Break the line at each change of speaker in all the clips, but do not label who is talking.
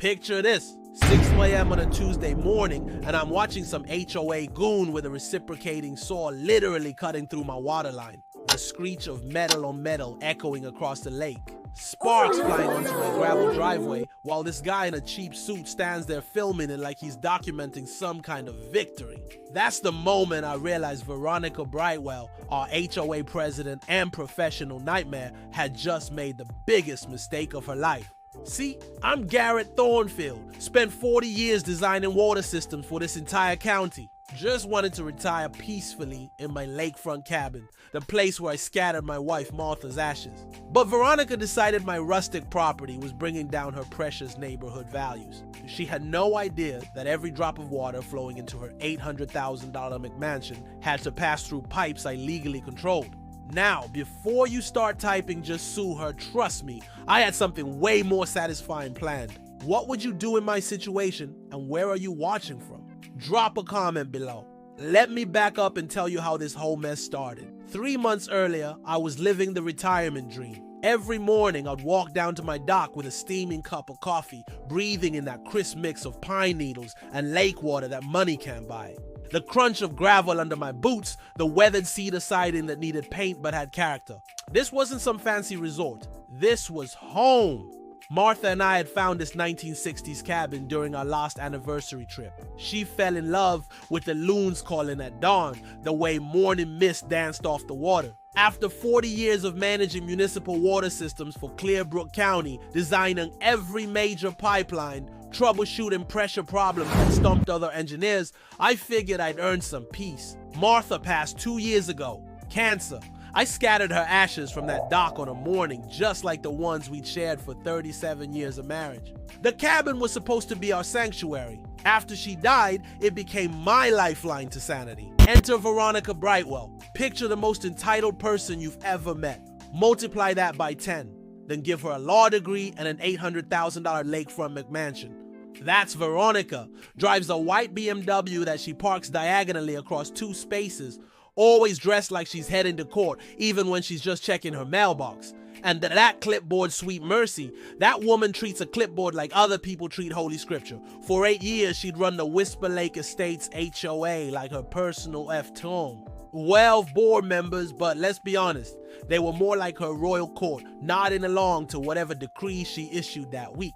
Picture this, 6 a.m. on a Tuesday morning, and I'm watching some HOA goon with a reciprocating saw literally cutting through my water line. The screech of metal on metal echoing across the lake. Sparks flying onto my gravel driveway while this guy in a cheap suit stands there filming it like he's documenting some kind of victory. That's the moment I realized Veronica Brightwell, our HOA president and professional nightmare, had just made the biggest mistake of her life. See, I'm Garrett Thornfield, spent 40 years designing water systems for this entire county. Just wanted to retire peacefully in my lakefront cabin, the place where I scattered my wife Martha's ashes. But Veronica decided my rustic property was bringing down her precious neighborhood values. She had no idea that every drop of water flowing into her $800,000 McMansion had to pass through pipes I legally controlled. Now, before you start typing just sue her, trust me, I had something way more satisfying planned. What would you do in my situation, and where are you watching from? Drop a comment below. Let me back up and tell you how this whole mess started. 3 months earlier, I was living the retirement dream. Every morning, I'd walk down to my dock with a steaming cup of coffee, breathing in that crisp mix of pine needles and lake water that money can't buy. The crunch of gravel under my boots, the weathered cedar siding that needed paint but had character. This wasn't some fancy resort. This was home. Martha and I had found this 1960s cabin during our last anniversary trip. She fell in love with the loons calling at dawn, the way morning mist danced off the water. After 40 years of managing municipal water systems for Clearbrook County, designing every major pipeline, troubleshooting pressure problems that stumped other engineers, I figured I'd earned some peace. Martha passed 2 years ago. Cancer. I scattered her ashes from that dock on a morning just like the ones we'd shared for 37 years of marriage. The cabin was supposed to be our sanctuary. After she died, it became my lifeline to sanity. Enter Veronica Brightwell. Picture the most entitled person you've ever met. Multiply that by 10. Then give her a law degree and an $800,000 lakefront McMansion. That's Veronica. Drives a white BMW that she parks diagonally across 2 spaces, always dressed like she's heading to court, even when she's just checking her mailbox. And that clipboard, sweet mercy, that woman treats a clipboard like other people treat Holy Scripture. For 8 years, she'd run the Whisper Lake Estates HOA like her personal F-tome. 12 board members, but let's be honest, they were more like her royal court, nodding along to whatever decree she issued that week.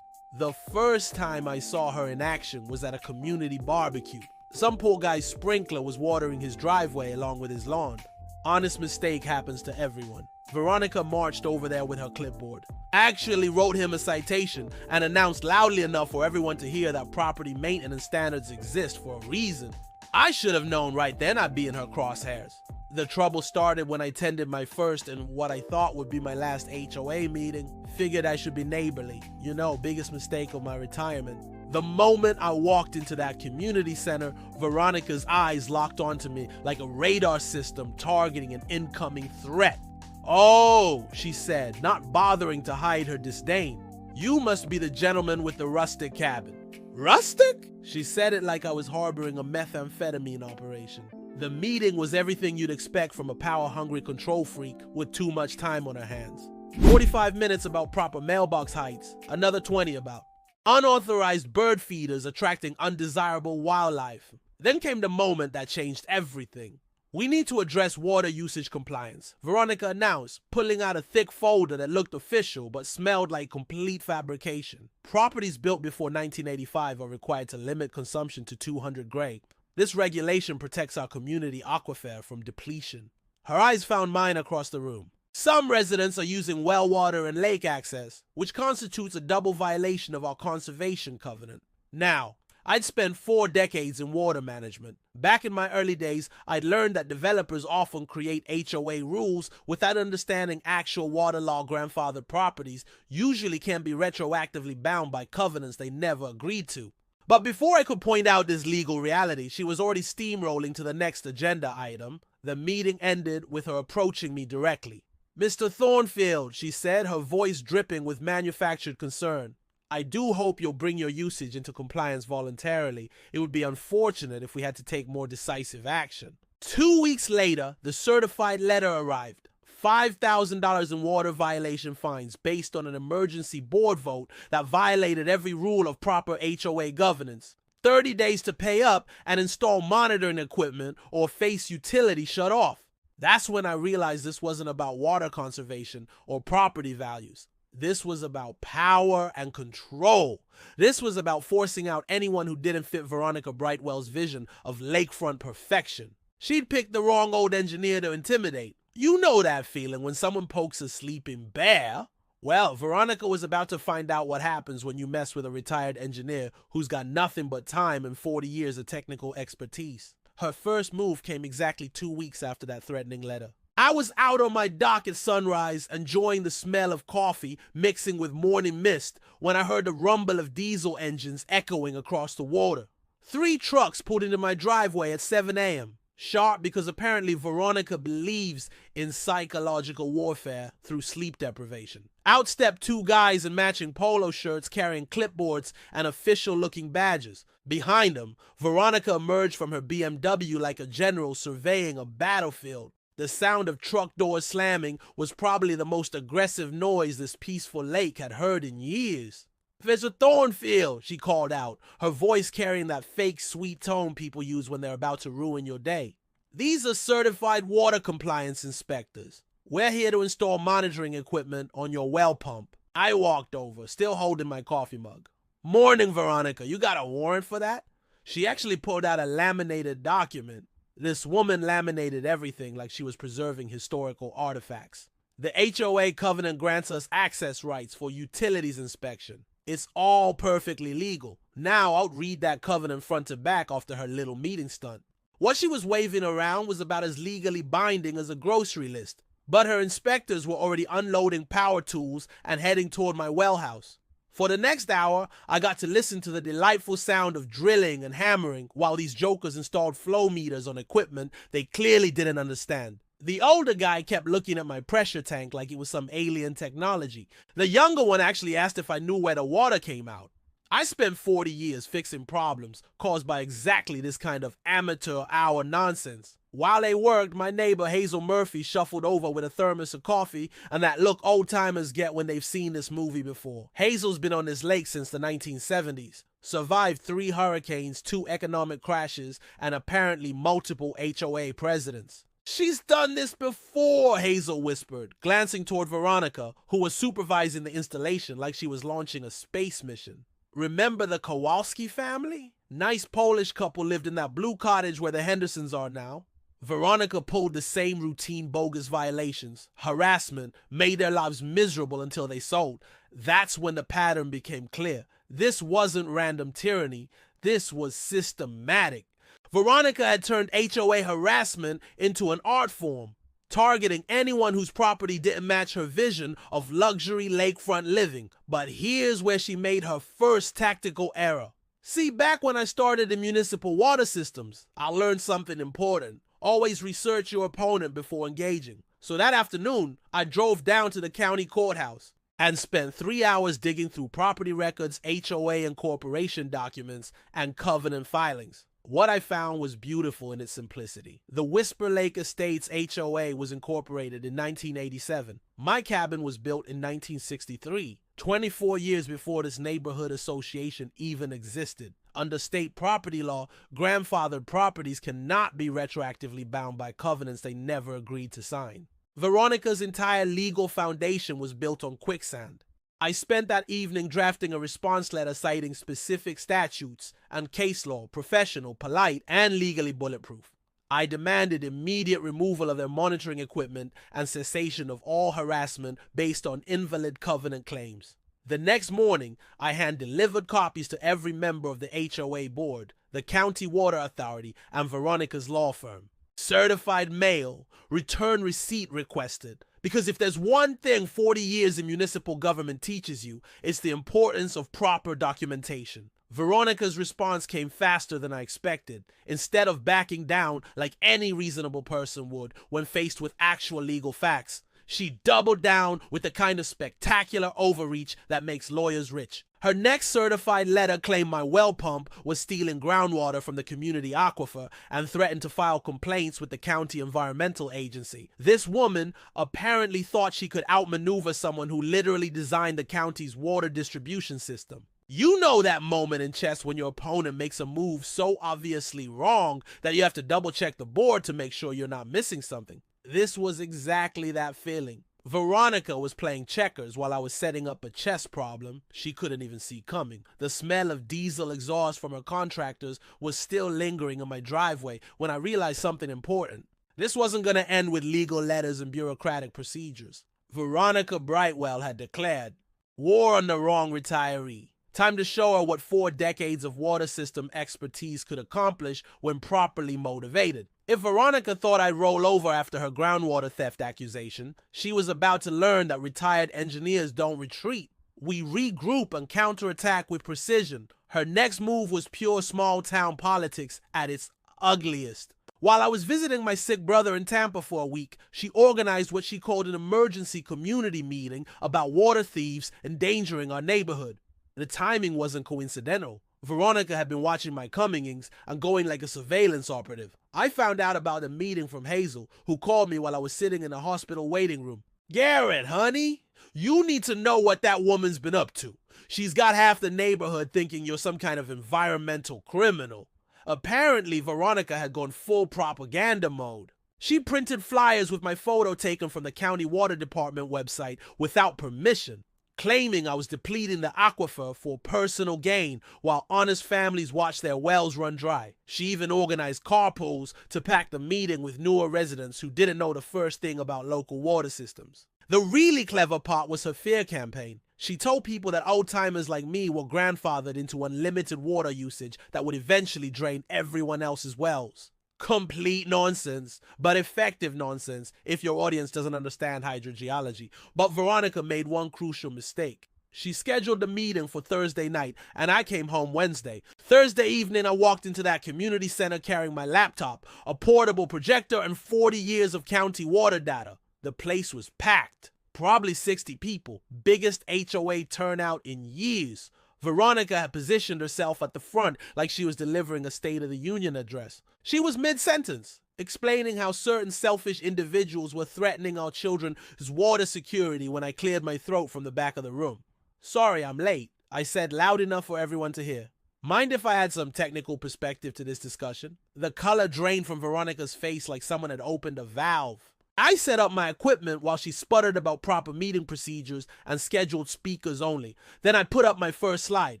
The first time I saw her in action was at a community barbecue. Some poor guy's sprinkler was watering his driveway along with his lawn. Honest mistake happens to everyone. Veronica marched over there with her clipboard, actually wrote him a citation, and announced loudly enough for everyone to hear that property maintenance standards exist for a reason. I should have known right then I'd be in her crosshairs. The trouble started when I attended my first and what I thought would be my last HOA meeting. Figured I should be neighborly. You know, biggest mistake of my retirement. The moment I walked into that community center, Veronica's eyes locked onto me like a radar system targeting an incoming threat. "Oh," she said, not bothering to hide her disdain. "You must be the gentleman with the rustic cabin." "Rustic?" She said it like I was harboring a methamphetamine operation. The meeting was everything you'd expect from a power-hungry control freak with too much time on her hands. 45 minutes about proper mailbox heights, another 20 about unauthorized bird feeders attracting undesirable wildlife. Then came the moment that changed everything. "We need to address water usage compliance," Veronica announced, pulling out a thick folder that looked official but smelled like complete fabrication. Properties built before 1985 are required to limit consumption to 200 gray. This regulation protects our community aquifer from depletion. Her eyes found mine across the room. "Some residents are using well water and lake access, which constitutes a double violation of our conservation covenant." Now, I'd spent 4 decades in water management. Back in my early days, I'd learned that developers often create HOA rules without understanding actual water law grandfathered properties usually can be retroactively bound by covenants they never agreed to. But before I could point out this legal reality, she was already steamrolling to the next agenda item. The meeting ended with her approaching me directly. "Mr. Thornfield," she said, her voice dripping with manufactured concern. "I do hope you'll bring your usage into compliance voluntarily. It would be unfortunate if we had to take more decisive action." 2 weeks later, the certified letter arrived. $5,000 in water violation fines based on an emergency board vote that violated every rule of proper HOA governance. 30 days to pay up and install monitoring equipment or face utility shut off. That's when I realized this wasn't about water conservation or property values. This was about power and control. This was about forcing out anyone who didn't fit Veronica Brightwell's vision of lakefront perfection. She'd picked the wrong old engineer to intimidate. You know that feeling when someone pokes a sleeping bear. Well, Veronica was about to find out what happens when you mess with a retired engineer who's got nothing but time and 40 years of technical expertise. Her first move came exactly 2 weeks after that threatening letter. I was out on my dock at sunrise, enjoying the smell of coffee mixing with morning mist, when I heard the rumble of diesel engines echoing across the water. 3 trucks pulled into my driveway at 7 a.m. Sharp because apparently Veronica believes in psychological warfare through sleep deprivation. Out stepped 2 guys in matching polo shirts carrying clipboards and official-looking badges. Behind them, Veronica emerged from her BMW like a general surveying a battlefield. The sound of truck doors slamming was probably the most aggressive noise this peaceful lake had heard in years. "Mr. Thornfield," she called out, her voice carrying that fake sweet tone people use when they're about to ruin your day. "These are certified water compliance inspectors. We're here to install monitoring equipment on your well pump." I walked over, still holding my coffee mug. "Morning, Veronica. You got a warrant for that?" She actually pulled out a laminated document. This woman laminated everything like she was preserving historical artifacts. "The HOA covenant grants us access rights for utilities inspection. It's all perfectly legal. Now I'll read that covenant front to back after her little meeting stunt." What she was waving around was about as legally binding as a grocery list, but her inspectors were already unloading power tools and heading toward my well house. For the next hour, I got to listen to the delightful sound of drilling and hammering while these jokers installed flow meters on equipment they clearly didn't understand. The older guy kept looking at my pressure tank like it was some alien technology. The younger one actually asked if I knew where the water came out. I spent 40 years fixing problems caused by exactly this kind of amateur hour nonsense. While they worked, my neighbor Hazel Murphy shuffled over with a thermos of coffee and that look old-timers get when they've seen this movie before. Hazel's been on this lake since the 1970s. Survived 3 hurricanes, 2 economic crashes, and apparently multiple HOA presidents. "She's done this before," Hazel whispered, glancing toward Veronica, who was supervising the installation like she was launching a space mission. "Remember the Kowalski family? Nice Polish couple lived in that blue cottage where the Hendersons are now." Veronica pulled the same routine bogus violations. Harassment made their lives miserable until they sold. That's when the pattern became clear. This wasn't random tyranny. This was systematic. Veronica had turned HOA harassment into an art form, targeting anyone whose property didn't match her vision of luxury lakefront living. But here's where she made her first tactical error. See, back when I started in municipal water systems, I learned something important. Always research your opponent before engaging. So that afternoon, I drove down to the county courthouse and spent 3 hours digging through property records, HOA and corporation documents, and covenant filings. What I found was beautiful in its simplicity. The Whisper Lake Estates HOA was incorporated in 1987. My cabin was built in 1963, 24 years before this neighborhood association even existed. Under state property law, grandfathered properties cannot be retroactively bound by covenants they never agreed to sign. Veronica's entire legal foundation was built on quicksand. I spent that evening drafting a response letter citing specific statutes and case law, professional, polite, and legally bulletproof. I demanded immediate removal of their monitoring equipment and cessation of all harassment based on invalid covenant claims. The next morning, I hand-delivered copies to every member of the HOA board, the county water authority, and Veronica's law firm. Certified mail, return receipt requested. Because if there's one thing 40 years in municipal government teaches you, it's the importance of proper documentation. Veronica's response came faster than I expected. Instead of backing down like any reasonable person would when faced with actual legal facts, she doubled down with the kind of spectacular overreach that makes lawyers rich. Her next certified letter claimed my well pump was stealing groundwater from the community aquifer and threatened to file complaints with the county environmental agency. This woman apparently thought she could outmaneuver someone who literally designed the county's water distribution system. You know that moment in chess when your opponent makes a move so obviously wrong that you have to double check the board to make sure you're not missing something. This was exactly that feeling. Veronica was playing checkers while I was setting up a chess problem she couldn't even see coming. The smell of diesel exhaust from her contractors was still lingering in my driveway when I realized something important. This wasn't going to end with legal letters and bureaucratic procedures. Veronica Brightwell had declared, "War on the wrong retiree. Time to show her what 4 decades of water system expertise could accomplish when properly motivated." If Veronica thought I'd roll over after her groundwater theft accusation, she was about to learn that retired engineers don't retreat. We regroup and counterattack with precision. Her next move was pure small-town politics at its ugliest. While I was visiting my sick brother in Tampa for a week, she organized what she called an emergency community meeting about water thieves endangering our neighborhood. The timing wasn't coincidental. Veronica had been watching my comingings and going like a surveillance operative. I found out about the meeting from Hazel, who called me while I was sitting in the hospital waiting room. "Garrett, honey, you need to know what that woman's been up to. She's got half the neighborhood thinking you're some kind of environmental criminal." Apparently, Veronica had gone full propaganda mode. She printed flyers with my photo taken from the county water department website without permission, claiming I was depleting the aquifer for personal gain while honest families watched their wells run dry. She even organized carpools to pack the meeting with newer residents who didn't know the first thing about local water systems. The really clever part was her fear campaign. She told people that old-timers like me were grandfathered into unlimited water usage that would eventually drain everyone else's wells. Complete nonsense, but effective nonsense if your audience doesn't understand hydrogeology. But Veronica made one crucial mistake. She scheduled the meeting for Thursday night, and I came home Wednesday. Thursday evening, I walked into that community center carrying my laptop, a portable projector, and 40 years of county water data. The place was packed. Probably 60 people. Biggest HOA turnout in years. Veronica had positioned herself at the front like she was delivering a State of the Union address. She was mid-sentence, explaining how certain selfish individuals were threatening our children's water security when I cleared my throat from the back of the room. "Sorry, I'm late," I said loud enough for everyone to hear. Mind if I had some technical perspective to this discussion? The color drained from Veronica's face like someone had opened a valve. I set up my equipment while she sputtered about proper meeting procedures and scheduled speakers only. Then I put up my first slide.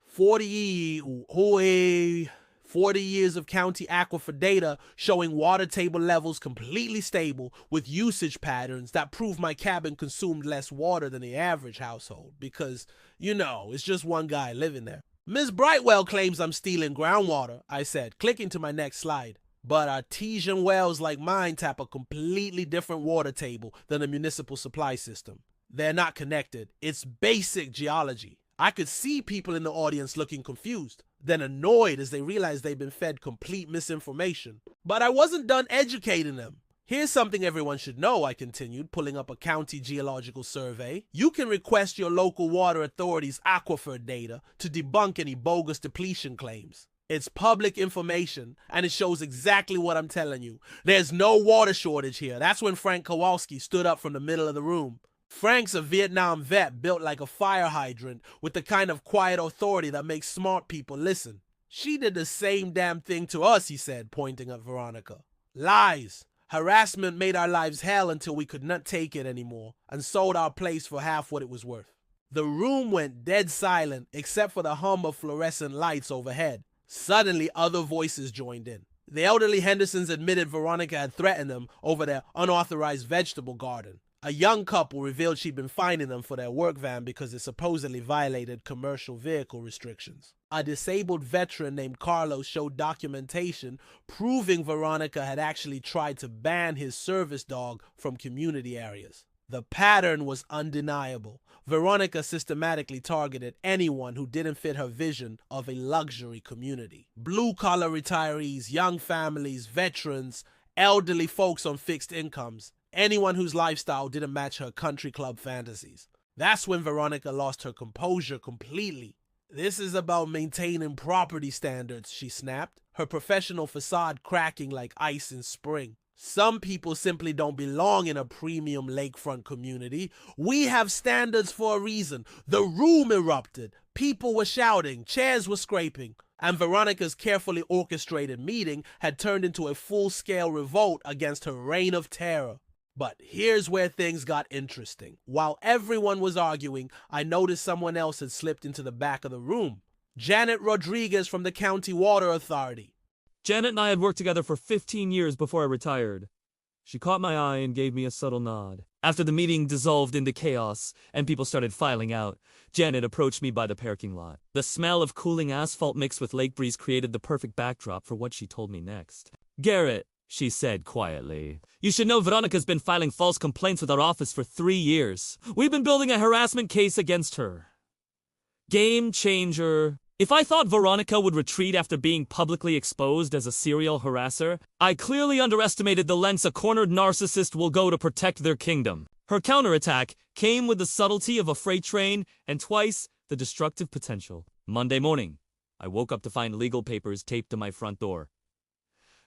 40 years of county aquifer data showing water table levels completely stable with usage patterns that prove my cabin consumed less water than the average household because, it's just one guy living there. "Ms. Brightwell claims I'm stealing groundwater," I said, clicking to my next slide. "But artesian wells like mine tap a completely different water table than the municipal supply system. They're not connected. It's basic geology." I could see people in the audience looking confused, then annoyed as they realized they'd been fed complete misinformation. But I wasn't done educating them. "Here's something everyone should know," I continued, pulling up a county geological survey. "You can request your local water authority's aquifer data to debunk any bogus depletion claims. It's public information, and it shows exactly what I'm telling you. There's no water shortage here." That's when Frank Kowalski stood up from the middle of the room. Frank's a Vietnam vet built like a fire hydrant with the kind of quiet authority that makes smart people listen. "She did the same damn thing to us," he said, pointing at Veronica. "Lies. Harassment made our lives hell until we could not take it anymore and sold our place for half what it was worth." The room went dead silent except for the hum of fluorescent lights overhead. Suddenly, other voices joined in. The elderly Hendersons admitted Veronica had threatened them over their unauthorized vegetable garden. A young couple revealed she'd been fining them for their work van because it supposedly violated commercial vehicle restrictions. A disabled veteran named Carlos showed documentation proving Veronica had actually tried to ban his service dog from community areas. The pattern was undeniable. Veronica systematically targeted anyone who didn't fit her vision of a luxury community. Blue-collar retirees, young families, veterans, elderly folks on fixed incomes, anyone whose lifestyle didn't match her country club fantasies. That's when Veronica lost her composure completely. This is about maintaining property standards, she snapped, her professional facade cracking like ice in spring. Some people simply don't belong in a premium lakefront community. We have standards for a reason. The room erupted. People were shouting. Chairs were scraping. And Veronica's carefully orchestrated meeting had turned into a full-scale revolt against her reign of terror. But here's where things got interesting. While everyone was arguing, I noticed someone else had slipped into the back of the room. Janet Rodriguez from the County Water Authority.
Janet and I had worked together for 15 years before I retired. She caught my eye and gave me a subtle nod. After the meeting dissolved into chaos and people started filing out, Janet approached me by the parking lot. The smell of cooling asphalt mixed with lake breeze created the perfect backdrop for what she told me next. "Garrett," she said quietly, "you should know Veronica's been filing false complaints with our office for 3 years. We've been building a harassment case against her." Game changer. If I thought Veronica would retreat after being publicly exposed as a serial harasser, I clearly underestimated the lengths a cornered narcissist will go to protect their kingdom. Her counterattack came with the subtlety of a freight train and twice the destructive potential. Monday morning, I woke up to find legal papers taped to my front door.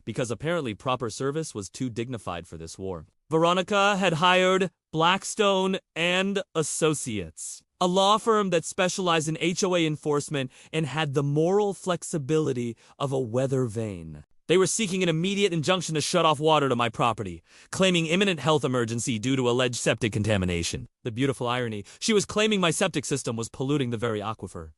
Because apparently proper service was too dignified for this war. Veronica had hired Blackstone and Associates, a law firm that specialized in HOA enforcement and had the moral flexibility of a weather vane. They were seeking an immediate injunction to shut off water to my property, claiming imminent health emergency due to alleged septic contamination. The beautiful irony, she was claiming my septic system was polluting the very aquifer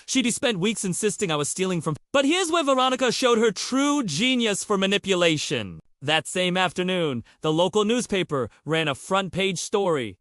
she'd spent weeks insisting I was stealing from. But here's where Veronica showed her true genius for manipulation. That same afternoon, the local newspaper ran a front-page story.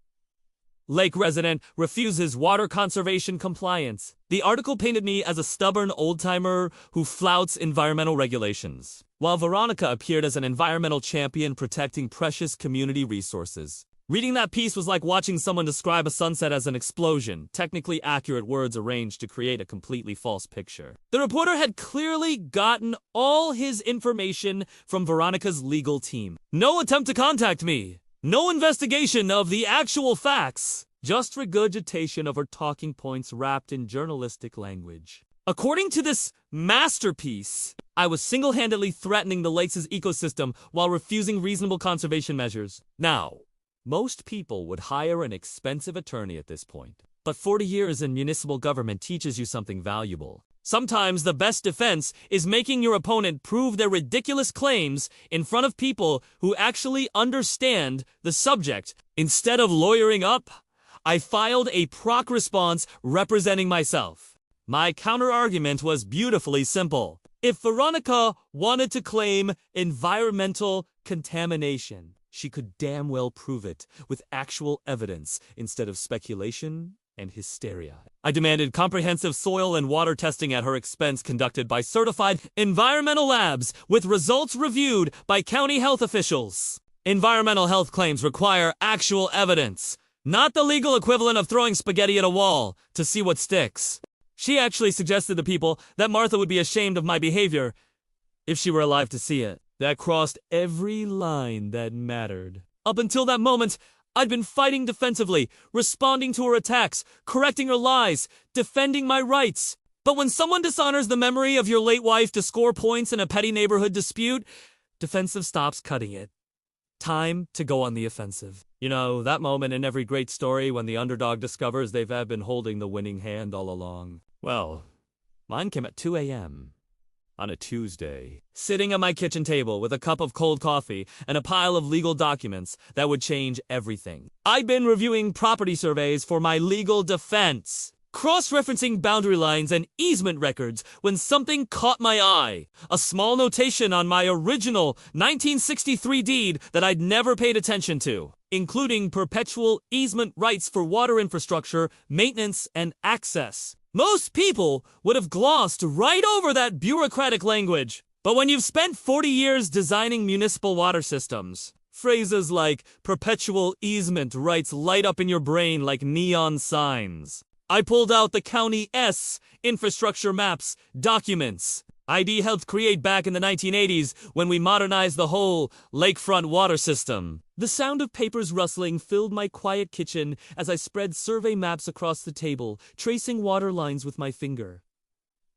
Lake resident refuses water conservation compliance. The article painted me as a stubborn old-timer who flouts environmental regulations, while Veronica appeared as an environmental champion protecting precious community resources. Reading that piece was like watching someone describe a sunset as an explosion, technically accurate words arranged to create a completely false picture. The reporter had clearly gotten all his information from Veronica's legal team. No attempt to contact me. No investigation of the actual facts. Just regurgitation of her talking points wrapped in journalistic language. According to this masterpiece, I was single-handedly threatening the lake's ecosystem while refusing reasonable conservation measures. Now, most people would hire an expensive attorney at this point. But 40 years in municipal government teaches you something valuable. Sometimes the best defense is making your opponent prove their ridiculous claims in front of people who actually understand the subject. Instead of lawyering up, I filed a proc response representing myself. My counter-argument was beautifully simple. If Veronica wanted to claim environmental contamination, she could damn well prove it with actual evidence instead of speculation and hysteria. I demanded comprehensive soil and water testing at her expense conducted by certified environmental labs with results reviewed by county health officials. Environmental health claims require actual evidence, not the legal equivalent of throwing spaghetti at a wall to see what sticks. She actually suggested to people that Martha would be ashamed of my behavior if she were alive to see it. That crossed every line that mattered. Up until that moment, I'd been fighting defensively, responding to her attacks, correcting her lies, defending my rights. But when someone dishonors the memory of your late wife to score points in a petty neighborhood dispute, defensive stops cutting it. Time to go on the offensive. You know, that moment in every great story when the underdog discovers they've been holding the winning hand all along. Well, mine came at 2 a.m. on a Tuesday, sitting at my kitchen table with a cup of cold coffee and a pile of legal documents that would change everything. I'd been reviewing property surveys for my legal defense, cross-referencing boundary lines and easement records when something caught my eye. A small notation on my original 1963 deed that I'd never paid attention to, including perpetual easement rights for water infrastructure, maintenance, and access. Most people would have glossed right over that bureaucratic language. But when you've spent 40 years designing municipal water systems, phrases like perpetual easement rights light up in your brain like neon signs. I pulled out the County S infrastructure maps, documents ID helped create back in the 1980s when we modernized the whole lakefront water system. The sound of papers rustling filled my quiet kitchen as I spread survey maps across the table, tracing water lines with my finger.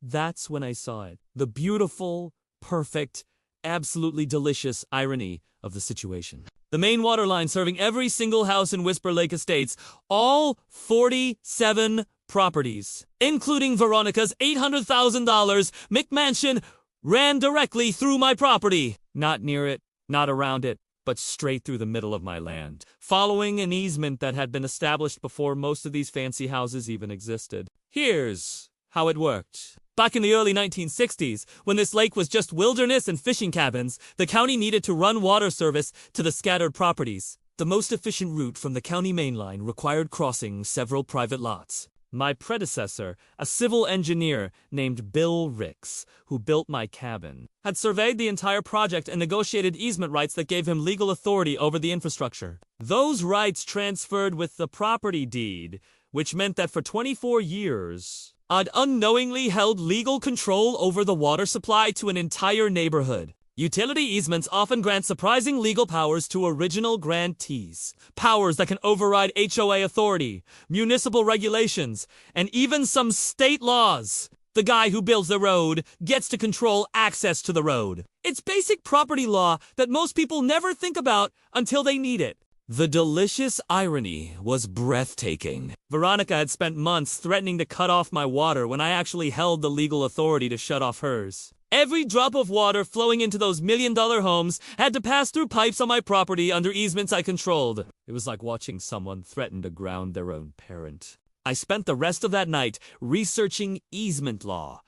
That's when I saw it. The beautiful, perfect, absolutely delicious irony of the situation. The main water line serving every single house in Whisper Lake Estates, all 47 properties, including Veronica's $800,000 McMansion, ran directly through my property. Not near it, not around it, but straight through the middle of my land, following an easement that had been established before most of these fancy houses even existed. Here's how it worked. Back in the early 1960s, when this lake was just wilderness and fishing cabins, the county needed to run water service to the scattered properties. The most efficient route from the county main line required crossing several private lots. My predecessor, a civil engineer named Bill Ricks, who built my cabin, had surveyed the entire project and negotiated easement rights that gave him legal authority over the infrastructure. Those rights transferred with the property deed, which meant that for 24 years, I'd unknowingly held legal control over the water supply to an entire neighborhood. Utility easements often grant surprising legal powers to original grantees. Powers that can override HOA authority, municipal regulations, and even some state laws. The guy who builds the road gets to control access to the road. It's basic property law that most people never think about until they need it. The delicious irony was breathtaking. Veronica had spent months threatening to cut off my water when I actually held the legal authority to shut off hers. Every drop of water flowing into those million-dollar homes had to pass through pipes on my property under easements I controlled. It was like watching someone threaten to ground their own parent. I spent the rest of that night researching easement law,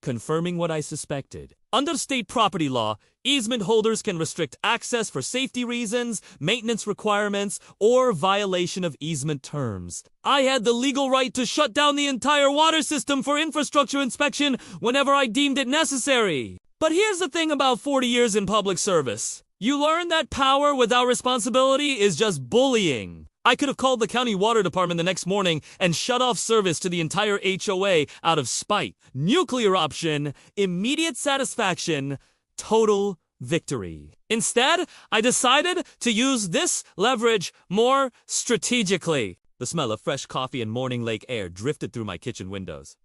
confirming what I suspected. Under state property law, easement holders can restrict access for safety reasons, maintenance requirements, or violation of easement terms. I had the legal right to shut down the entire water system for infrastructure inspection whenever I deemed it necessary. But here's the thing about 40 years in public service. You learn that power without responsibility is just bullying. I could have called the county water department the next morning and shut off service to the entire HOA out of spite. Nuclear option, immediate satisfaction, total victory. Instead, I decided to use this leverage more strategically. The smell of fresh coffee and morning lake air drifted through my kitchen windows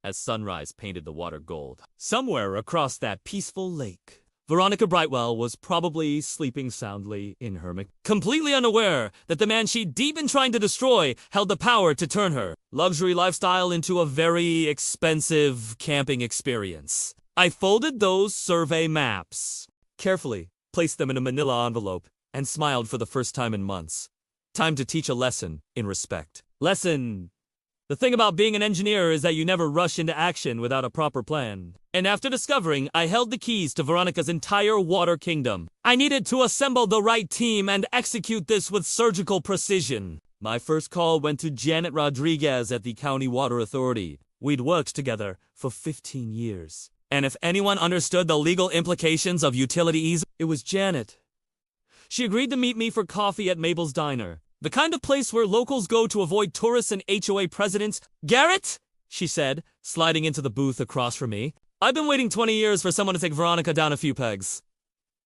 as sunrise painted the water gold. Somewhere across that peaceful lake, Veronica Brightwell was probably sleeping soundly in her completely unaware that the man she'd deep been trying to destroy held the power to turn her luxury lifestyle into a very expensive camping experience. I folded those survey maps carefully, placed them in a manila envelope, and smiled for the first time in months. Time to teach a lesson in respect. Lesson: the thing about being an engineer is that you never rush into action without a proper plan. And after discovering I held the keys to Veronica's entire water kingdom, I needed to assemble the right team and execute this with surgical precision. My first call went to Janet Rodriguez at the County Water Authority. We'd worked together for 15 years. And if anyone understood the legal implications of utility ease, it was Janet. She agreed to meet me for coffee at Mabel's Diner, the kind of place where locals go to avoid tourists and HOA presidents. "Garrett," she said, sliding into the booth across from me, "I've been waiting 20 years for someone to take Veronica down a few pegs.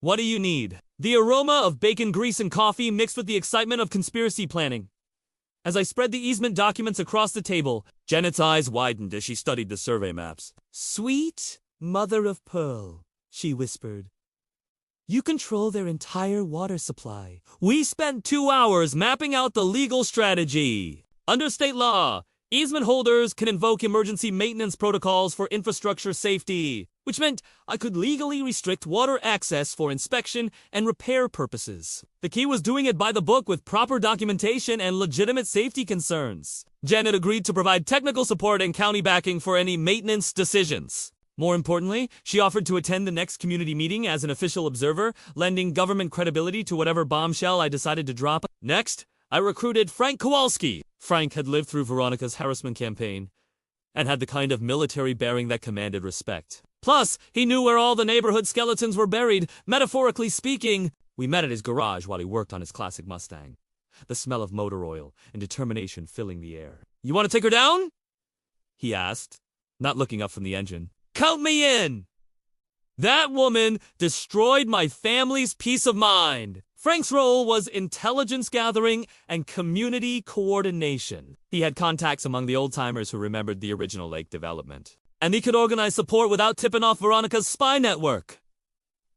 What do you need?" The aroma of bacon grease and coffee mixed with the excitement of conspiracy planning. As I spread the easement documents across the table, Janet's eyes widened as she studied the survey maps. "Sweet mother of pearl," she whispered. "You control their entire water supply." We spent 2 hours mapping out the legal strategy. Under state law, easement holders can invoke emergency maintenance protocols for infrastructure safety, which meant I could legally restrict water access for inspection and repair purposes. The key was doing it by the book with proper documentation and legitimate safety concerns. Janet agreed to provide technical support and county backing for any maintenance decisions. More importantly, she offered to attend the next community meeting as an official observer, lending government credibility to whatever bombshell I decided to drop. Next, I recruited Frank Kowalski. Frank had lived through Veronica's harassment campaign and had the kind of military bearing that commanded respect. Plus, he knew where all the neighborhood skeletons were buried, metaphorically speaking. We met at his garage while he worked on his classic Mustang, the smell of motor oil and determination filling the air. "You want to take her down?" he asked, not looking up from the engine. "Count me in!" That woman destroyed my family's peace of mind. Frank's role was intelligence gathering and community coordination. He had contacts among the old-timers who remembered the original lake development. And he could organize support without tipping off Veronica's spy network.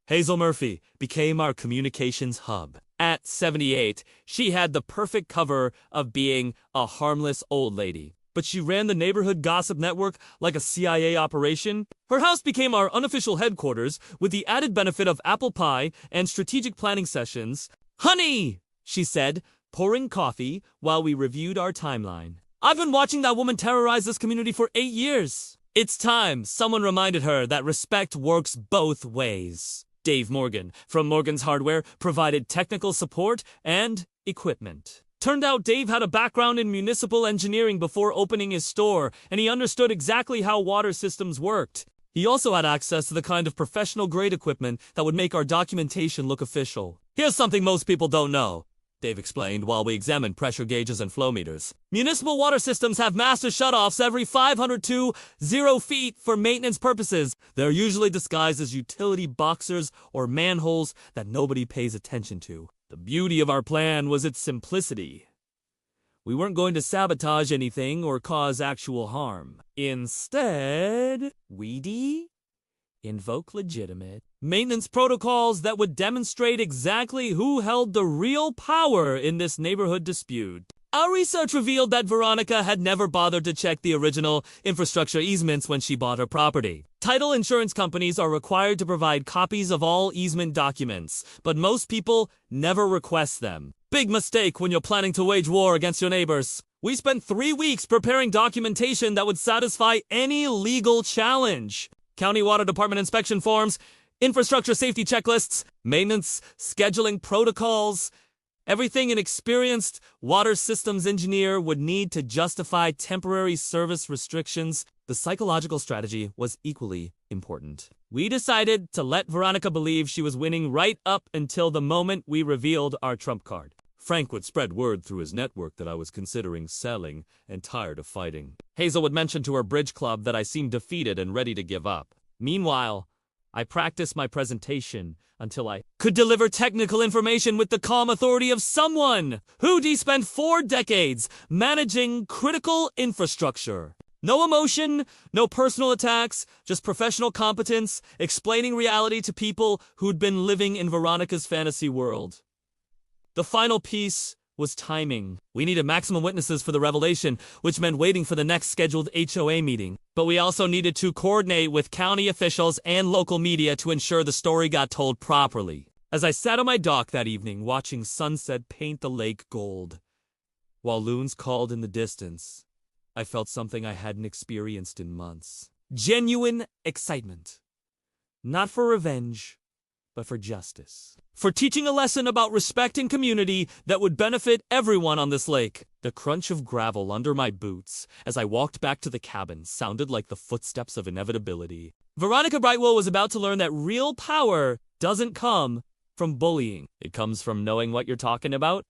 Hazel Murphy became our communications hub. At 78, she had the perfect cover of being a harmless old lady. But she ran the neighborhood gossip network like a CIA operation. Her house became our unofficial headquarters with the added benefit of apple pie and strategic planning sessions. "Honey," she said, pouring coffee while we reviewed our timeline. "I've been watching that woman terrorize this community for 8 years. It's time someone reminded her that respect works both ways." Dave Morgan from Morgan's Hardware provided technical support and equipment. Turned out Dave had a background in municipal engineering before opening his store, and he understood exactly how water systems worked. He also had access to the kind of professional-grade equipment that would make our documentation look official. "Here's something most people don't know," Dave explained while we examined pressure gauges and flow meters. "Municipal water systems have master shutoffs every 500 to 0 feet for maintenance purposes. They're usually disguised as utility boxers or manholes that nobody pays attention to. The beauty of our plan was its simplicity. We weren't going to sabotage anything or cause actual harm. Instead, we invoke legitimate maintenance protocols that would demonstrate exactly who held the real power in this neighborhood dispute." Our research revealed that Veronica had never bothered to check the original infrastructure easements when she bought her property. Title insurance companies are required to provide copies of all easement documents, but most people never request them. Big mistake when you're planning to wage war against your neighbors. We spent 3 weeks preparing documentation that would satisfy any legal challenge. County Water Department inspection forms, infrastructure safety checklists, maintenance scheduling protocols. Everything an experienced water systems engineer would need to justify temporary service restrictions. The psychological strategy was equally important. We decided to let Veronica believe she was winning right up until the moment we revealed our trump card. Frank would spread word through his network that I was considering selling and tired of fighting. Hazel would mention to her bridge club that I seemed defeated and ready to give up. Meanwhile, I practiced my presentation until I could deliver technical information with the calm authority of someone who spent 4 decades managing critical infrastructure. No emotion, no personal attacks, just professional competence, explaining reality to people who'd been living in Veronica's fantasy world. The final piece was timing. We needed maximum witnesses for the revelation, which meant waiting for the next scheduled HOA meeting. But we also needed to coordinate with county officials and local media to ensure the story got told properly. As I sat on my dock that evening watching sunset paint the lake gold, while loons called in the distance, I felt something I hadn't experienced in months. Genuine excitement. Not for revenge, but for justice. For teaching a lesson about respect and community that would benefit everyone on this lake. The crunch of gravel under my boots as I walked back to the cabin sounded like the footsteps of inevitability. Veronica Brightwell was about to learn that real power doesn't come from bullying. It comes from knowing what you're talking about.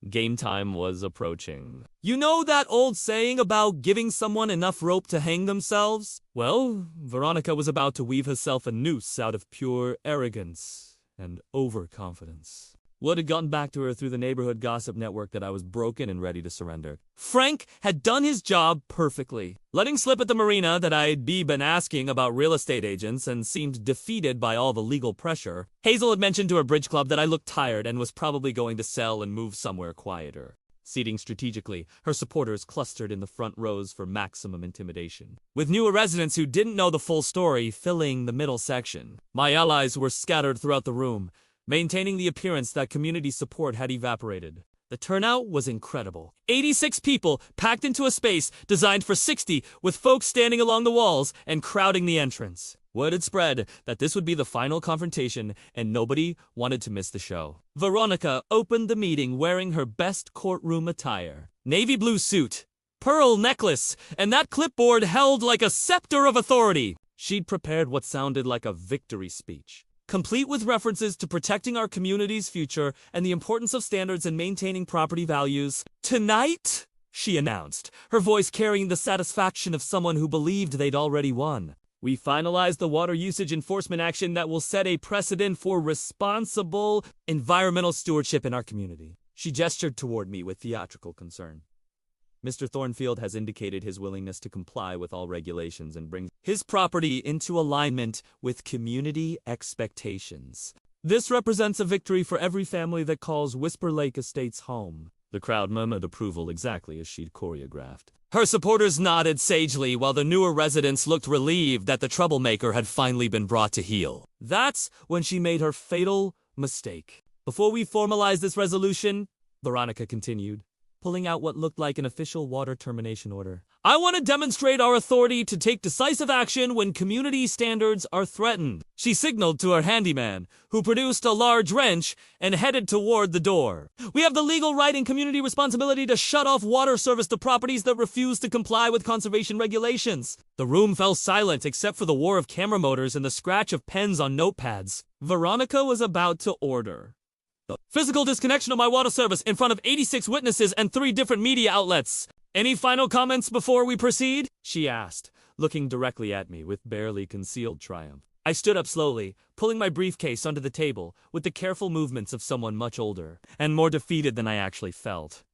Game time was approaching. You know that old saying about giving someone enough rope to hang themselves? Well, Veronica was about to weave herself a noose out of pure arrogance and overconfidence. Word had gotten back to her through the neighborhood gossip network that I was broken and ready to surrender. Frank had done his job perfectly, letting slip at the marina that I'd been asking about real estate agents and seemed defeated by all the legal pressure. Hazel had mentioned to her bridge club that I looked tired and was probably going to sell and move somewhere quieter. Seating strategically, her supporters clustered in the front rows for maximum intimidation, with newer residents who didn't know the full story filling the middle section. My allies were scattered throughout the room, maintaining the appearance that community support had evaporated. The turnout was incredible. 86 people packed into a space designed for 60, with folks standing along the walls and crowding the entrance. Word had spread that this would be the final confrontation, and nobody wanted to miss the show. Veronica opened the meeting wearing her best courtroom attire. Navy blue suit, pearl necklace, and that clipboard held like a scepter of authority. She'd prepared what sounded like a victory speech, complete with references to protecting our community's future and the importance of standards and maintaining property values. "Tonight," she announced, her voice carrying the satisfaction of someone who believed they'd already won, We finalized the water usage enforcement action that will set a precedent for responsible environmental stewardship in our community. She gestured toward me with theatrical concern. Mr. Thornfield has indicated his willingness to comply with all regulations and bring his property into alignment with community expectations. This represents a victory for every family that calls Whisper Lake Estates home. The crowd murmured approval exactly as she'd choreographed. Her supporters nodded sagely while the newer residents looked relieved that the troublemaker had finally been brought to heel. That's when she made her fatal mistake. Before we formalize this resolution, Veronica continued, pulling out what looked like an official water termination order, I want to demonstrate our authority to take decisive action when community standards are threatened. She signaled to her handyman, who produced a large wrench and headed toward the door. We have the legal right and community responsibility to shut off water service to properties that refuse to comply with conservation regulations. The room fell silent except for the whir of camera motors and the scratch of pens on notepads. Veronica was about to order the physical disconnection of my water service in front of 86 witnesses and 3 different media outlets. Any final comments before we proceed? She asked, looking directly at me with barely concealed triumph. I stood up slowly, pulling my briefcase onto the table with the careful movements of someone much older and more defeated than I actually felt.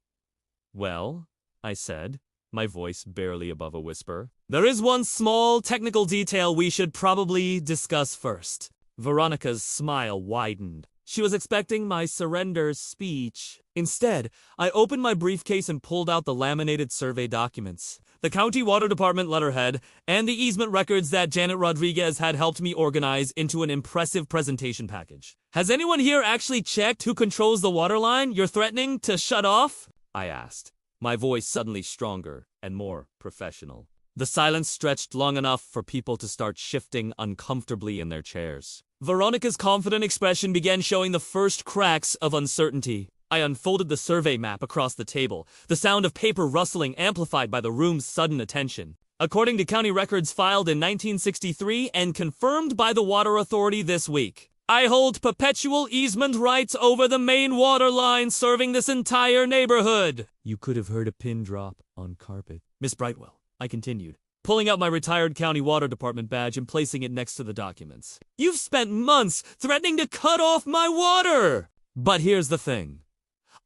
Well, I said, my voice barely above a whisper, there is one small technical detail we should probably discuss first. Veronica's smile widened. She was expecting my surrender speech. Instead, I opened my briefcase and pulled out the laminated survey documents, the county water department letterhead, and the easement records that Janet Rodriguez had helped me organize into an impressive presentation package. Has anyone here actually checked who controls the water line you're threatening to shut off? I asked, my voice suddenly stronger and more professional. The silence stretched long enough for people to start shifting uncomfortably in their chairs. Veronica's confident expression began showing the first cracks of uncertainty. I unfolded the survey map across the table, the sound of paper rustling amplified by the room's sudden attention. According to county records filed in 1963 and confirmed by the Water Authority this week, I hold perpetual easement rights over the main water line serving this entire neighborhood. You could have heard a pin drop on carpet. Miss Brightwell, I continued, pulling out my retired county water department badge and placing it next to the documents. You've spent months threatening to cut off my water! But here's the thing.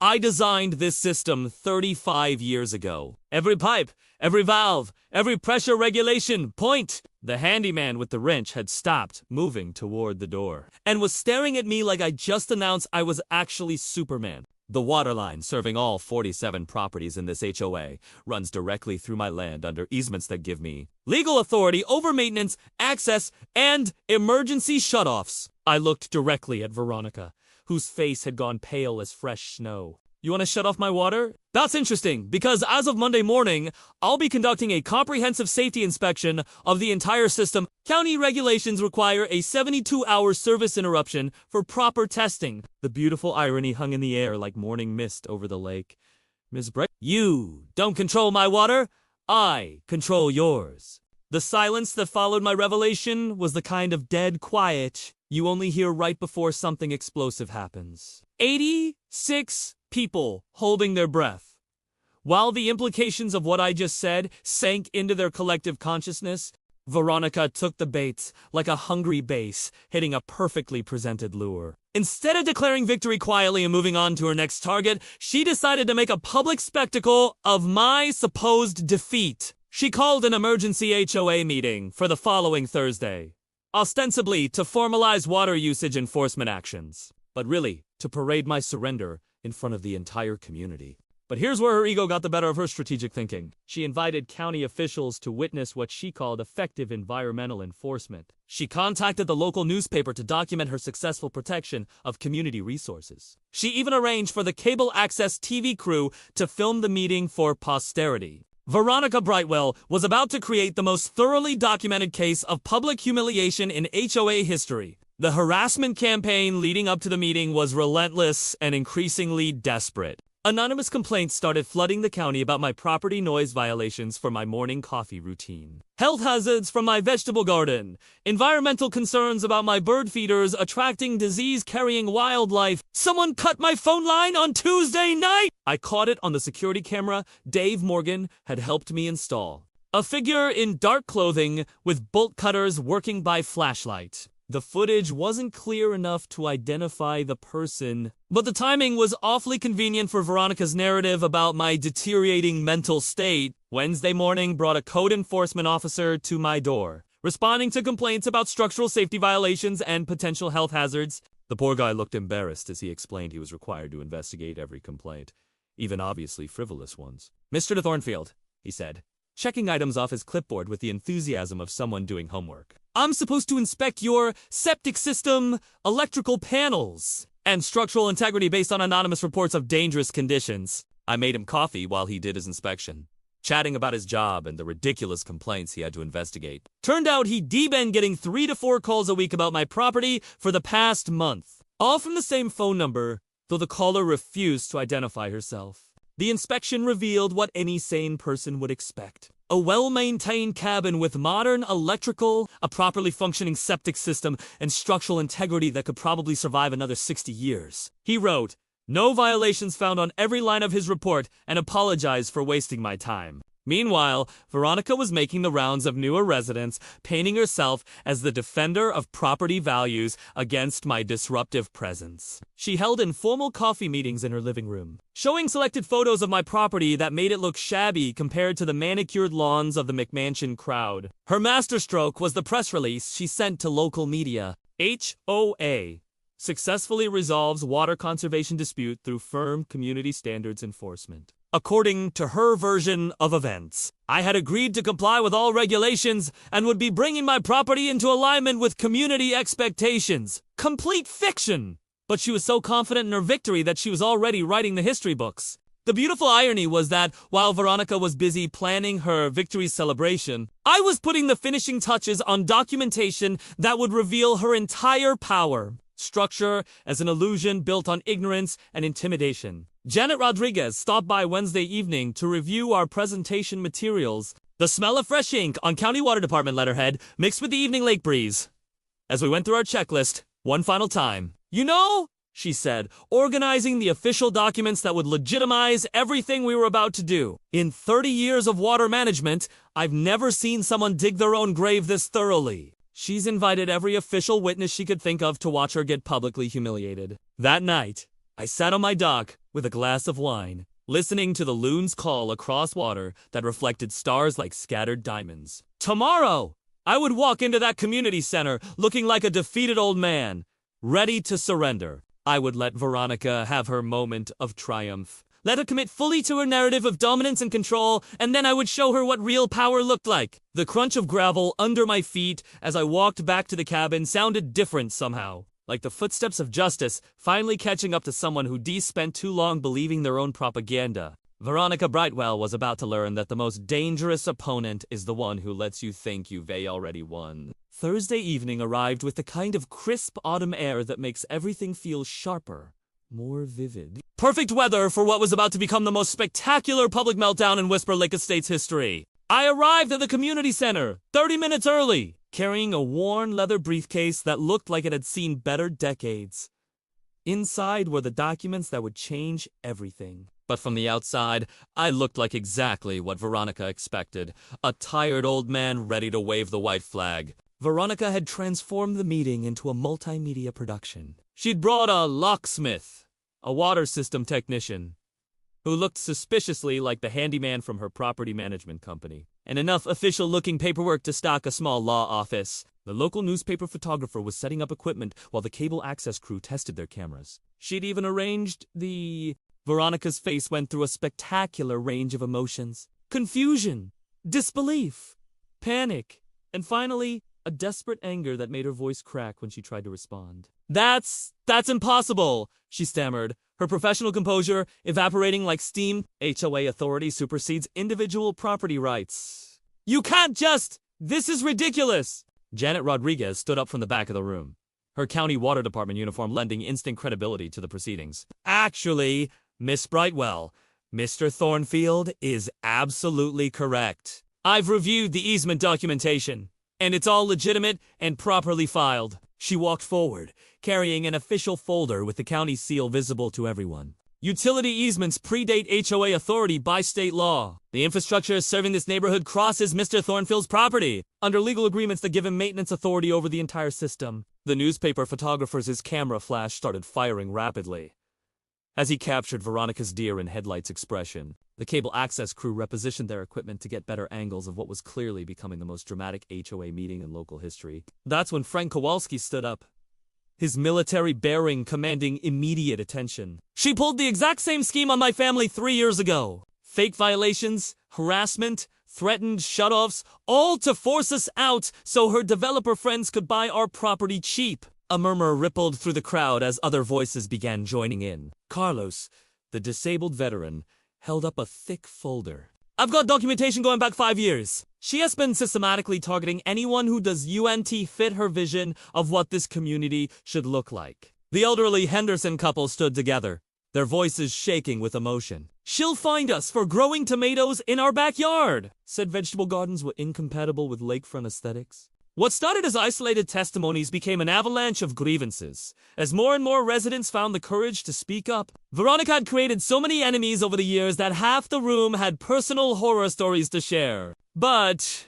I designed this system 35 years ago. Every pipe, every valve, every pressure regulation point. The handyman with the wrench had stopped moving toward the door and was staring at me like I just announced I was actually Superman. The water line serving all 47 properties in this HOA runs directly through my land under easements that give me legal authority over maintenance, access, and emergency shutoffs. I looked directly at Veronica, whose face had gone pale as fresh snow. You want to shut off my water? That's interesting, because as of Monday morning, I'll be conducting a comprehensive safety inspection of the entire system. County regulations require a 72-hour service interruption for proper testing. The beautiful irony hung in the air like morning mist over the lake. Ms. Bright, you don't control my water. I control yours. The silence that followed my revelation was the kind of dead quiet you only hear right before something explosive happens. 86 people holding their breath. While the implications of what I just said sank into their collective consciousness, Veronica took the bait like a hungry bass hitting a perfectly presented lure. Instead of declaring victory quietly and moving on to her next target, she decided to make a public spectacle of my supposed defeat. She called an emergency HOA meeting for the following Thursday, ostensibly to formalize water usage enforcement actions, but really to parade my surrender in front of the entire community. But here's where her ego got the better of her strategic thinking. She invited county officials to witness what she called effective environmental enforcement. She contacted the local newspaper to document her successful protection of community resources. She even arranged for the cable access TV crew to film the meeting for posterity. Veronica Brightwell was about to create the most thoroughly documented case of public humiliation in HOA history. The harassment campaign leading up to the meeting was relentless and increasingly desperate. Anonymous complaints started flooding the county about my property noise violations for my morning coffee routine, health hazards from my vegetable garden, environmental concerns about my bird feeders attracting disease-carrying wildlife. Someone cut my phone line on Tuesday night! I caught it on the security camera Dave Morgan had helped me install. A figure in dark clothing with bolt cutters working by flashlight. The footage wasn't clear enough to identify the person, but the timing was awfully convenient for Veronica's narrative about my deteriorating mental state. Wednesday morning brought a code enforcement officer to my door, responding to complaints about structural safety violations and potential health hazards. The poor guy looked embarrassed as he explained he was required to investigate every complaint, even obviously frivolous ones. "Mr. Thornfield," he said, checking items off his clipboard with the enthusiasm of someone doing homework. "I'm supposed to inspect your septic system, electrical panels, and structural integrity based on anonymous reports of dangerous conditions." I made him coffee while he did his inspection, chatting about his job and the ridiculous complaints he had to investigate. Turned out he'd been getting 3 to 4 calls a week about my property for the past month, all from the same phone number, though the caller refused to identify herself. The inspection revealed what any sane person would expect. A well-maintained cabin with modern electrical, a properly functioning septic system, and structural integrity that could probably survive another 60 years. He wrote, "No violations found on every line of his report," and apologized for wasting my time. Meanwhile, Veronica was making the rounds of newer residents, painting herself as the defender of property values against my disruptive presence. She held informal coffee meetings in her living room, showing selected photos of my property that made it look shabby compared to the manicured lawns of the McMansion crowd. Her masterstroke was the press release she sent to local media. HOA successfully resolves water conservation dispute through firm community standards enforcement. According to her version of events, I had agreed to comply with all regulations and would be bringing my property into alignment with community expectations. Complete fiction! But she was so confident in her victory that she was already writing the history books. The beautiful irony was that while Veronica was busy planning her victory celebration, I was putting the finishing touches on documentation that would reveal her entire power. Structure as an illusion built on ignorance and intimidation. Janet Rodriguez stopped by Wednesday evening to review our presentation materials. The smell of fresh ink on County Water Department letterhead mixed with the evening lake breeze. As we went through our checklist, one final time. "You know," she said, organizing the official documents that would legitimize everything we were about to do. "In 30 years of water management, I've never seen someone dig their own grave this thoroughly." She's invited every official witness she could think of to watch her get publicly humiliated. That night, I sat on my dock with a glass of wine, listening to the loon's call across water that reflected stars like scattered diamonds. Tomorrow, I would walk into that community center looking like a defeated old man, ready to surrender. I would let Veronica have her moment of triumph. Let her commit fully to her narrative of dominance and control, and then I would show her what real power looked like. The crunch of gravel under my feet as I walked back to the cabin sounded different somehow, like the footsteps of justice finally catching up to someone who spent too long believing their own propaganda. Veronica Brightwell was about to learn that the most dangerous opponent is the one who lets you think you've already won. Thursday evening arrived with the kind of crisp autumn air that makes everything feel sharper, more vivid. Perfect weather for what was about to become the most spectacular public meltdown in Whisper Lake Estates history. I arrived at the community center 30 minutes early, carrying a worn leather briefcase that looked like it had seen better decades. Inside were the documents that would change everything. But from the outside, I looked like exactly what Veronica expected, a tired old man ready to wave the white flag. Veronica had transformed the meeting into a multimedia production. She'd brought a locksmith, a water system technician, who looked suspiciously like the handyman from her property management company, and enough official-looking paperwork to stock a small law office. The local newspaper photographer was setting up equipment while the cable access crew tested their cameras. She'd even arranged the... Veronica's face went through a spectacular range of emotions. Confusion, disbelief, panic, and finally, a desperate anger that made her voice crack when she tried to respond. That's impossible, she stammered, her professional composure evaporating like steam. HOA authority supersedes individual property rights. You can't just... This is ridiculous! Janet Rodriguez stood up from the back of the room, her county water department uniform lending instant credibility to the proceedings. Actually, Miss Brightwell, Mr. Thornfield is absolutely correct. I've reviewed the easement documentation, and it's all legitimate and properly filed. She walked forward, carrying an official folder with the county seal visible to everyone. Utility easements predate HOA authority by state law. The infrastructure serving this neighborhood crosses Mr. Thornfield's property under legal agreements that give him maintenance authority over the entire system. The newspaper photographer's camera flash started firing rapidly as he captured Veronica's deer in headlights expression. The cable access crew repositioned their equipment to get better angles of what was clearly becoming the most dramatic HOA meeting in local history. That's when Frank Kowalski stood up, his military bearing commanding immediate attention. She pulled the exact same scheme on my family 3 years ago. Fake violations, harassment, threatened shutoffs, all to force us out so her developer friends could buy our property cheap. A murmur rippled through the crowd as other voices began joining in. Carlos, the disabled veteran, held up a thick folder. I've got documentation going back 5 years. She has been systematically targeting anyone who does UNT fit her vision of what this community should look like. The elderly Henderson couple stood together, their voices shaking with emotion. She'll find us for growing tomatoes in our backyard, said vegetable gardens were incompatible with lakefront aesthetics. What started as isolated testimonies became an avalanche of grievances, as more and more residents found the courage to speak up. Veronica had created so many enemies over the years that half the room had personal horror stories to share. But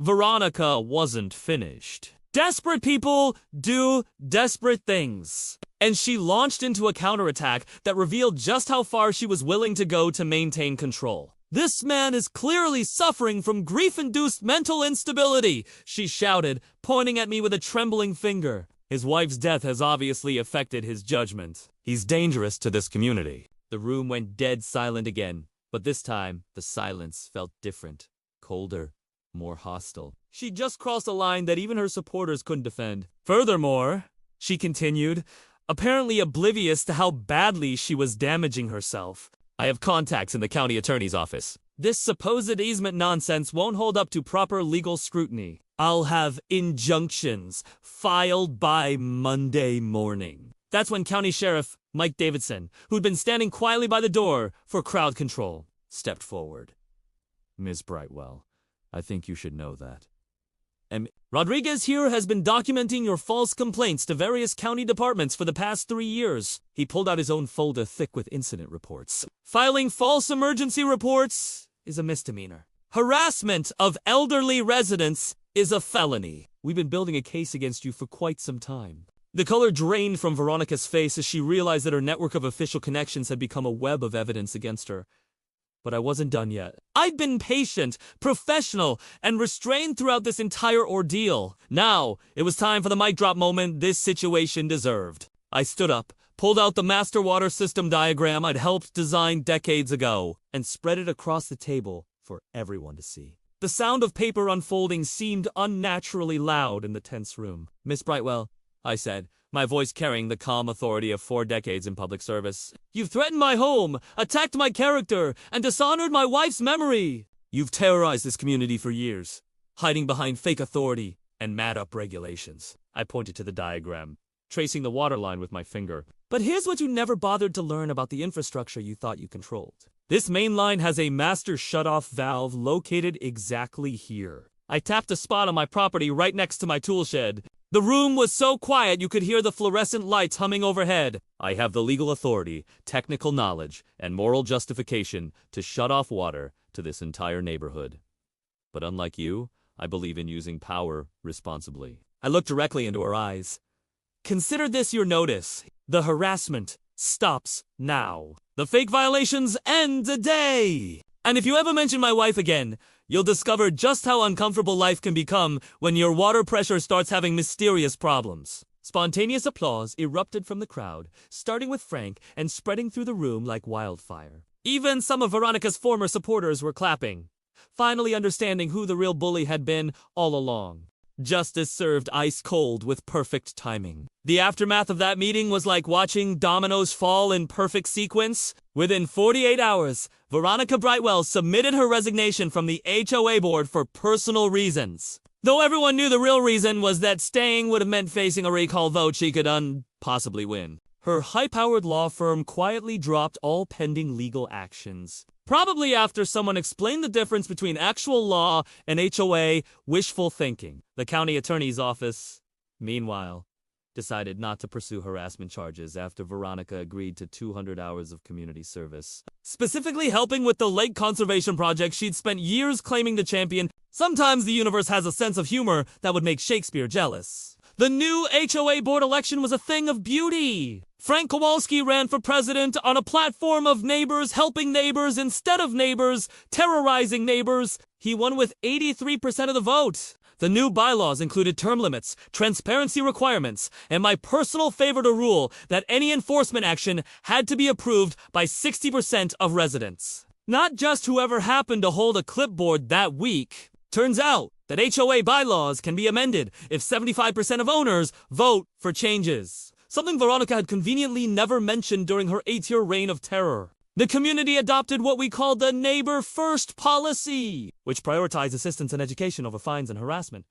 Veronica wasn't finished. Desperate people do desperate things. And she launched into a counterattack that revealed just how far she was willing to go to maintain control. This man is clearly suffering from grief-induced mental instability, she shouted, pointing at me with a trembling finger. His wife's death has obviously affected his judgment. He's dangerous to this community. The room went dead silent again, but this time the silence felt different, colder, more hostile. She just crossed a line that even her supporters couldn't defend. Furthermore, she continued, apparently oblivious to how badly she was damaging herself, I have contacts in the county attorney's office. This supposed easement nonsense won't hold up to proper legal scrutiny. I'll have injunctions filed by Monday morning. That's when County Sheriff Mike Davidson, who'd been standing quietly by the door for crowd control, stepped forward. Ms. Brightwell, I think you should know that. Rodriguez here has been documenting your false complaints to various county departments for the past 3 years. He pulled out his own folder thick with incident reports. Filing false emergency reports is a misdemeanor. Harassment of elderly residents is a felony. We've been building a case against you for quite some time. The color drained from Veronica's face as she realized that her network of official connections had become a web of evidence against her. But I wasn't done yet. I'd been patient, professional, and restrained throughout this entire ordeal. Now, it was time for the mic drop moment this situation deserved. I stood up, pulled out the master water system diagram I'd helped design decades ago, and spread it across the table for everyone to see. The sound of paper unfolding seemed unnaturally loud in the tense room. Miss Brightwell, I said, my voice carrying the calm authority of 4 decades in public service. You've threatened my home, attacked my character, and dishonored my wife's memory. You've terrorized this community for years, hiding behind fake authority and mad-up regulations. I pointed to the diagram, tracing the water line with my finger. But here's what you never bothered to learn about the infrastructure you thought you controlled. This main line has a master shutoff valve located exactly here. I tapped a spot on my property right next to my tool shed. The room was so quiet you could hear the fluorescent lights humming overhead. I have the legal authority, technical knowledge, and moral justification to shut off water to this entire neighborhood. But unlike you, I believe in using power responsibly. I looked directly into her eyes. Consider this your notice. The harassment stops now. The fake violations end today. And if you ever mention my wife again, you'll discover just how uncomfortable life can become when your water pressure starts having mysterious problems. Spontaneous applause erupted from the crowd, starting with Frank and spreading through the room like wildfire. Even some of Veronica's former supporters were clapping, finally understanding who the real bully had been all along. Justice served ice cold with perfect timing. The aftermath of that meeting was like watching dominoes fall in perfect sequence. Within 48 hours, Veronica Brightwell submitted her resignation from the HOA board for personal reasons. Though everyone knew the real reason was that staying would have meant facing a recall vote she could possibly win. Her high-powered law firm quietly dropped all pending legal actions. Probably after someone explained the difference between actual law and HOA wishful thinking. The county attorney's office, meanwhile, decided not to pursue harassment charges after Veronica agreed to 200 hours of community service. Specifically helping with the lake conservation project she'd spent years claiming to champion. Sometimes the universe has a sense of humor that would make Shakespeare jealous. The new HOA board election was a thing of beauty. Frank Kowalski ran for president on a platform of neighbors helping neighbors instead of neighbors terrorizing neighbors. He won with 83% of the vote. The new bylaws included term limits, transparency requirements, and my personal favorite, a rule that any enforcement action had to be approved by 60% of residents. Not just whoever happened to hold a clipboard that week. Turns out that HOA bylaws can be amended if 75% of owners vote for changes. Something Veronica had conveniently never mentioned during her 8-year reign of terror. The community adopted what we call the Neighbor First policy, which prioritized assistance and education over fines and harassment.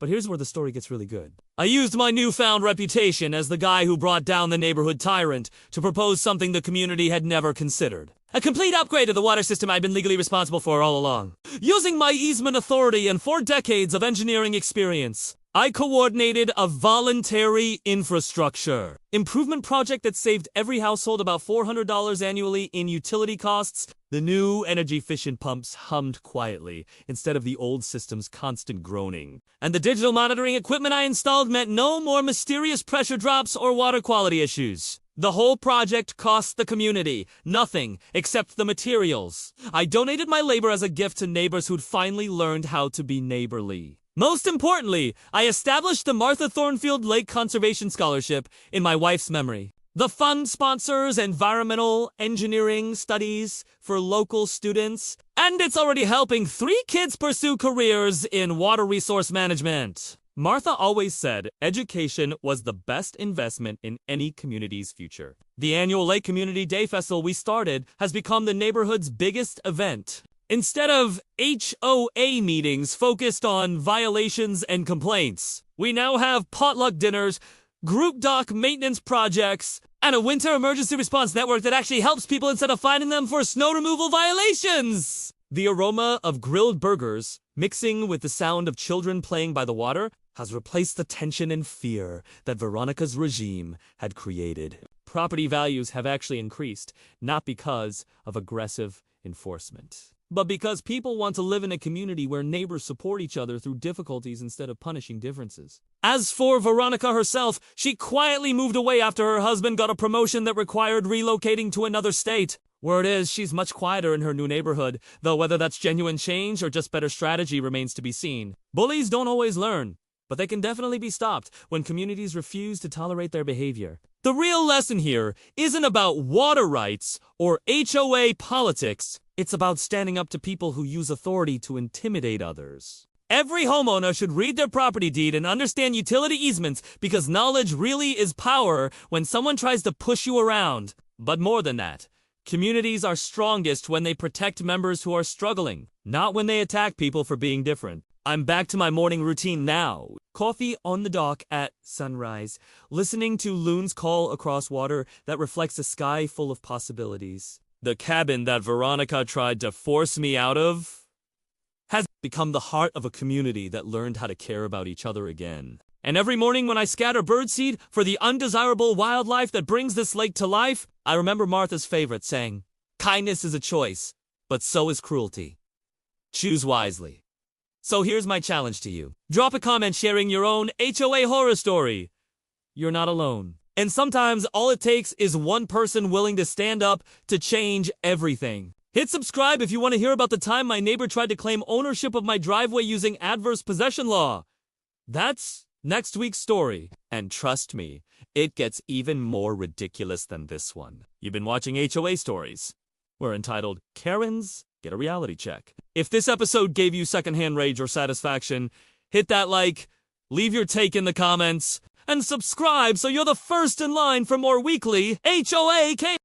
But here's where the story gets really good. I used my newfound reputation as the guy who brought down the neighborhood tyrant to propose something the community had never considered. A complete upgrade of the water system I'd been legally responsible for all along. Using my easement authority and 4 decades of engineering experience, I coordinated a voluntary infrastructure improvement project that saved every household about $400 annually in utility costs. The new energy-efficient pumps hummed quietly instead of the old system's constant groaning. And the digital monitoring equipment I installed meant no more mysterious pressure drops or water quality issues. The whole project cost the community nothing except the materials. I donated my labor as a gift to neighbors who'd finally learned how to be neighborly. Most importantly, I established the Martha Thornfield Lake Conservation Scholarship in my wife's memory. The fund sponsors environmental engineering studies for local students, and it's already helping 3 kids pursue careers in water resource management. Martha always said education was the best investment in any community's future. The annual Lake Community Day Festival we started has become the neighborhood's biggest event. Instead of HOA meetings focused on violations and complaints, we now have potluck dinners, group dock maintenance projects, and a winter emergency response network that actually helps people instead of fining them for snow removal violations. The aroma of grilled burgers, mixing with the sound of children playing by the water, has replaced the tension and fear that Veronica's regime had created. Property values have actually increased, not because of aggressive enforcement, but because people want to live in a community where neighbors support each other through difficulties instead of punishing differences. As for Veronica herself, she quietly moved away after her husband got a promotion that required relocating to another state. Word is, she's much quieter in her new neighborhood, though whether that's genuine change or just better strategy remains to be seen. Bullies don't always learn, but they can definitely be stopped when communities refuse to tolerate their behavior. The real lesson here isn't about water rights or HOA politics. It's about standing up to people who use authority to intimidate others. Every homeowner should read their property deed and understand utility easements because knowledge really is power when someone tries to push you around. But more than that, communities are strongest when they protect members who are struggling, not when they attack people for being different. I'm back to my morning routine now. Coffee on the dock at sunrise, listening to loons call across water that reflects a sky full of possibilities. The cabin that Veronica tried to force me out of has become the heart of a community that learned how to care about each other again. And every morning when I scatter birdseed for the undesirable wildlife that brings this lake to life, I remember Martha's favorite saying, "Kindness is a choice, but so is cruelty. Choose wisely." So here's my challenge to you. Drop a comment sharing your own HOA horror story. You're not alone. And sometimes all it takes is one person willing to stand up to change everything. Hit subscribe if you want to hear about the time my neighbor tried to claim ownership of my driveway using adverse possession law. That's next week's story. And trust me, it gets even more ridiculous than this one. You've been watching HOA stories. We're entitled Karens Get a Reality Check. If this episode gave you secondhand rage or satisfaction, hit that like, leave your take in the comments, and subscribe so you're the first in line for more weekly HOA